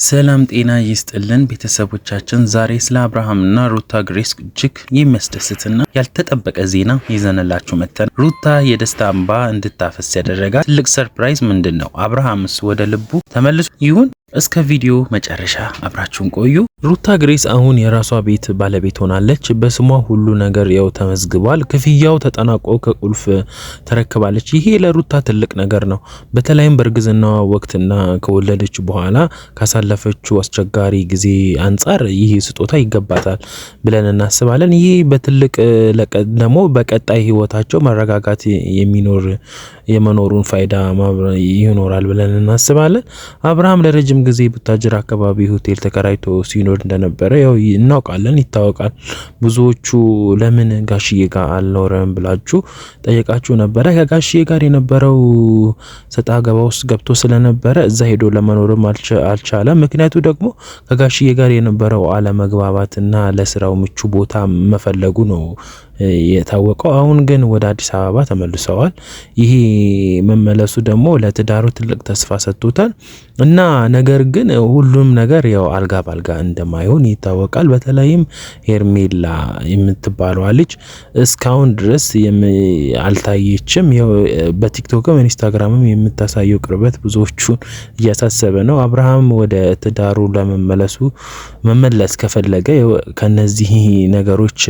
ሰላም ጤና ይስጥልን ቤተሰቦቻችን ዛሬ ስለ አብርሃምና ሩታ ግሬስ እጅግ የሚያስደስትና ያልተጠበቀ ዜና ይዘንላችሁ መተን ሩታ የደስታ እንባ እንድታፈስ ያደረጋት ትልቅ ሰርፕራይዝ ምንድነው? አብርሃምስ ወደ ልቡ ተመልሶ ይሁን? እስከ ቪዲዮ መጨረሻ አብራችሁን ቆዩ። ሩታ ግሬስ አሁን የራሷ ቤት ባለቤት ሆናለች። በስሟ ሁሉ ነገር ያው ተመዝግቧል። ክፍያው ተጠናቆ ከቁልፍ ተረክባለች። ይሄ ለሩታ ትልቅ ነገር ነው። በተለይም በእርግዝናዋ ወቅትና ከወለደች በኋላ ካሳለፈችው አስቸጋሪ ጊዜ አንጻር ይህ ስጦታ ይገባታል ብለን እናስባለን። ይሄ በትልቅ ደግሞ በቀጣይ ህይወታቸው መረጋጋት የመኖሩን ፋይዳ ይኖራል ብለን እናስባለን። አብርሃም ለረጅም ጊዜ ቡታጅራ አካባቢ ሆቴል ተከራይቶ ሲኖር እንደነበረ ያው እናውቃለን፣ ይታወቃል። ብዙዎቹ ለምን ጋሽዬ ጋር አልኖረም ብላችሁ ጠየቃችሁ ነበረ። ከጋሽዬ ጋር የነበረው ሰጣ ገባ ውስጥ ገብቶ ስለነበረ እዛ ሄዶ ለመኖርም አልቻለም። ምክንያቱ ደግሞ ከጋሽዬ ጋር የነበረው አለመግባባትና ለስራው ምቹ ቦታ መፈለጉ ነው የታወቀው። አሁን ግን ወደ አዲስ አበባ ተመልሰዋል። ይሄ መመለሱ ደግሞ ለትዳሩ ትልቅ ተስፋ ሰጥቶታል እና ነገር ግን ሁሉም ነገር ያው አልጋ ባልጋ እንደማይሆን ይታወቃል። በተለይም ሄርሜላ የምትባለው ልጅ እስካሁን ድረስ አልታየችም። ያው በቲክቶክም ኢንስታግራምም የምታሳየው ቅርበት ብዙዎቹን እያሳሰበ ነው። አብርሃም ወደ ትዳሩ መመለስ ከፈለገ ከነዚህ ነገሮች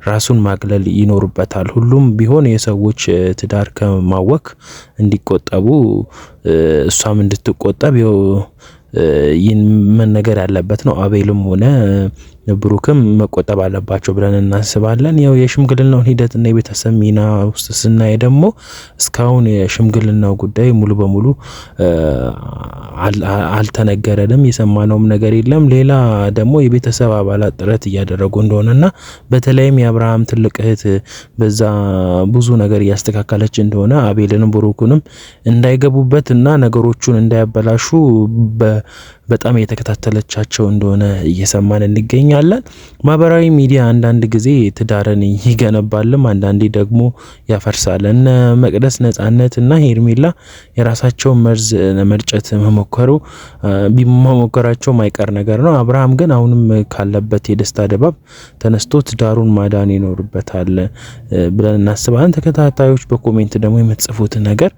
ራሱን ማግለል ይኖርበታል። ሁሉም ቢሆን የሰዎች ትዳር ከማወክ እንዲቆጠቡ እሷም እንድትቆጠብ ይህን መነገር ያለበት ነው። አቤልም ሆነ ብሩክም መቆጠብ አለባቸው ብለን እናስባለን። ያው የሽምግልናውን ሂደትና የቤተሰብ ሚና ውስጥ ስናይ ደግሞ እስካሁን የሽምግልናው ጉዳይ ሙሉ በሙሉ አልተነገረንም፣ የሰማነውም ነገር የለም። ሌላ ደግሞ የቤተሰብ አባላት ጥረት እያደረጉ እንደሆነና በተለይም የአብርሃም ትልቅ እህት በዛ ብዙ ነገር እያስተካከለች እንደሆነ አቤልንም ብሩክንም እንዳይገቡበትና ነገሮቹን እንዳያበላሹ በጣም የተከታተለቻቸው እንደሆነ እየሰማን እንገኛለን። ማህበራዊ ሚዲያ አንዳንድ ጊዜ ትዳርን ይገነባልም አንዳንዴ ደግሞ ያፈርሳል። እነ መቅደስ ነጻነት እና ሄርሜላ የራሳቸው መርዝ መርጨት መሞከራቸው ማይቀር ነገር ነው። አብርሃም ግን አሁንም ካለበት የደስታ ድባብ ተነስቶ ትዳሩን ማዳን ይኖርበታል ብለን እናስባለን። ተከታታዮች በኮሜንት ደግሞ የምትጽፉት ነገር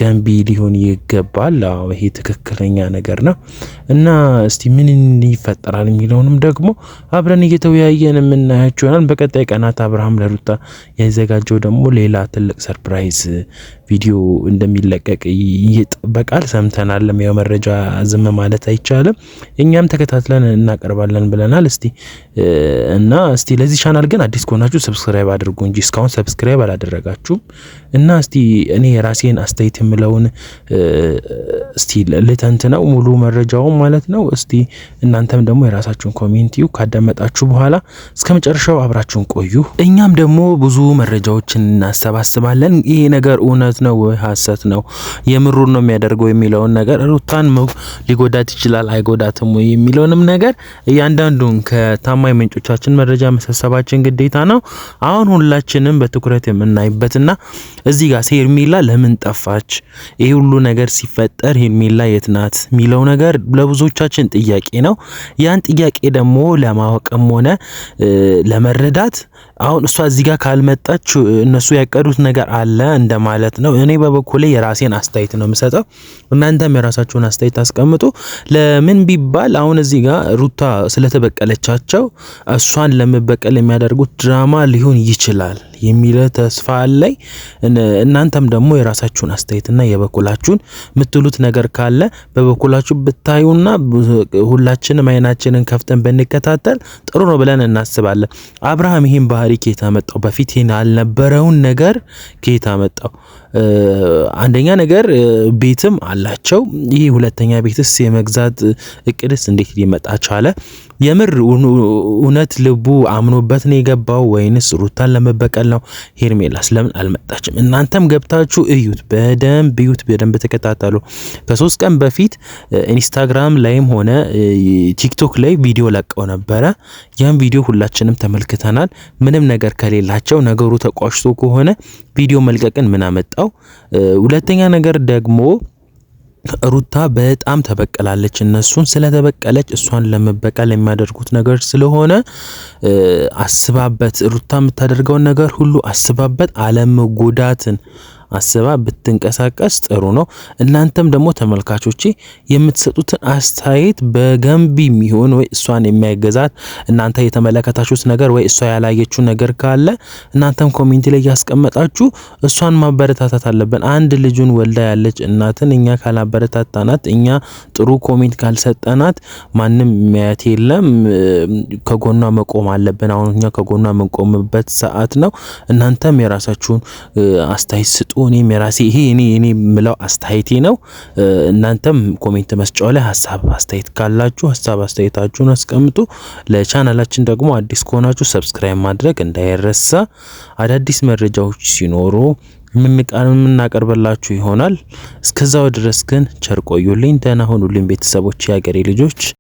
ገንቢ ሊሆን ይገባል። ይሄ ትክክለኛ ነገር ነው እና እስቲ ምን ይፈጠራል የሚለውንም ደግሞ አብረን እየተወያየን የምናያቸው ይሆናል። በቀጣይ ቀናት አብርሃም ለሩታ ያዘጋጀው ደግሞ ሌላ ትልቅ ሰርፕራይዝ ቪዲዮ እንደሚለቀቅ ይጠበቃል። ሰምተናል። ያው መረጃ ዝም ማለት አይቻልም። እኛም ተከታትለን እናቀርባለን ብለናል። እስቲ ለዚህ ቻናል ግን አዲስ ከሆናችሁ ሰብስክራይብ አድርጉ እንጂ እስካሁን ሰብስክራይብ አላደረጋችሁም። እና እስቲ እኔ ራሴን አስተያየት የምለውን እስቲ ልተንትነው ሙሉ መረጃው ማለት ነው። እስቲ እናንተም ደግሞ የራሳችሁን ኮሜንት ካዳመጣችሁ በኋላ እስከመጨረሻው አብራችሁን ቆዩ። እኛም ደግሞ ብዙ መረጃዎችን እናሰባስባለን። ይሄ ነገር እውነት ነው ወይ ሐሰት ነው፣ የምሩን ነው የሚያደርገው የሚለውን ነገር ሩታን ሊጎዳት ይችላል አይጎዳትም ወይ የሚለውንም ነገር እያንዳንዱን ከታማኝ ምንጮቻችን መረጃ መሰብሰባችን ግዴታ ነው። አሁን ሁላችንም በትኩረት የምናይበትና እዚህ ጋር ሄርሜላ ለምን ጠፋች፣ ይሄ ሁሉ ነገር ሲፈጠር ሄርሜላ የት ናት የሚለው ነገር ለብዙዎቻችን ጥያቄ ነው። ያን ጥያቄ ደግሞ ለማወቅም ሆነ ለመረዳት አሁን እሷ እዚህ ጋር ካልመጣች እነሱ ያቀዱት ነገር አለ እንደማለት ነው። እኔ በበኩሌ የራሴን አስተያየት ነው የምሰጠው። እናንተም የራሳችሁን አስተያየት አስቀምጡ። ለምን ቢባል አሁን እዚህ ጋር ሩታ ስለተበቀለቻቸው እሷን ለመበቀል የሚያደርጉት ድራማ ሊሆን ይችላል የሚል ተስፋ አለኝ። እናንተም ደግሞ የራሳችሁን አስተያየትና የበኩላችሁን የምትሉት ነገር ካለ በበኩላችሁ ብታዩና ሁላችንም አይናችንን ከፍተን ብንከታተል ጥሩ ነው ብለን እናስባለን። አብርሃም ይሄን ባህሪ ከየት አመጣው? በፊት ይሄን ያልነበረውን ነገር ከየት አመጣው? አንደኛ ነገር ቤትም አላቸው። ይሄ ሁለተኛ ቤትስ የመግዛት እቅድስ እንዴት ሊመጣ ቻለ? የምር እውነት ልቡ አምኖበት ነው የገባው ወይንስ ሩታን ለመበቀል ነው? ሄርሜላስ ለምን አልመጣችም? እናንተም ገብታችሁ እዩት፣ በደንብ ተከታተሉ። ከ3 ቀን በፊት ኢንስታግራም ላይም ሆነ ቲክቶክ ላይ ቪዲዮ ለቀው ነበረ። ያን ቪዲዮ ሁላችንም ተመልክተናል። ምንም ነገር ከሌላቸው ነገሩ ተቋሽቶ ከሆነ ቪዲዮ መልቀቅን ምን አመጣው? ሁለተኛ ነገር ደግሞ ሩታ በጣም ተበቀላለች። እነሱን ስለተበቀለች እሷን ለመበቀል የሚያደርጉት ነገር ስለሆነ አስባበት፣ ሩታ የምታደርገውን ነገር ሁሉ አስባበት፣ አለመጎዳትን አስባ ብትንቀሳቀስ ጥሩ ነው። እናንተም ደግሞ ተመልካቾቼ የምትሰጡትን አስተያየት በገንቢ የሚሆን ወይ እሷን የሚያገዛት እናንተ የተመለከታችሁት ነገር ወይ እሷ ያላየችው ነገር ካለ እናንተም ኮሜንት ላይ ያስቀመጣችሁ እሷን ማበረታታት አለብን። አንድ ልጁን ወልዳ ያለች እናትን እኛ ካላበረታታናት፣ እኛ ጥሩ ኮሜንት ካልሰጠናት ማንም የሚያያት የለም። ከጎኗ መቆም አለብን። አሁን እኛ ከጎኗ የምንቆምበት ሰዓት ነው። እናንተም የራሳችሁን አስተያየት ስጡ። እኔም የራሴ ይሄ እኔ ምለው አስተያየቴ ነው። እናንተም ኮሜንት መስጫው ላይ ሐሳብ አስተያየት ካላችሁ ሐሳብ አስተያየታችሁን አስቀምጡ። ለቻናላችን ደግሞ አዲስ ከሆናችሁ ሰብስክራይብ ማድረግ እንዳይረሳ። አዳዲስ መረጃዎች ሲኖሩ የምናቀርብላችሁ ይሆናል። እስከዛው ድረስ ግን ቸር ቆዩልኝ፣ ደህና ሁኑልኝ ቤተሰቦች፣ የሀገሬ ልጆች።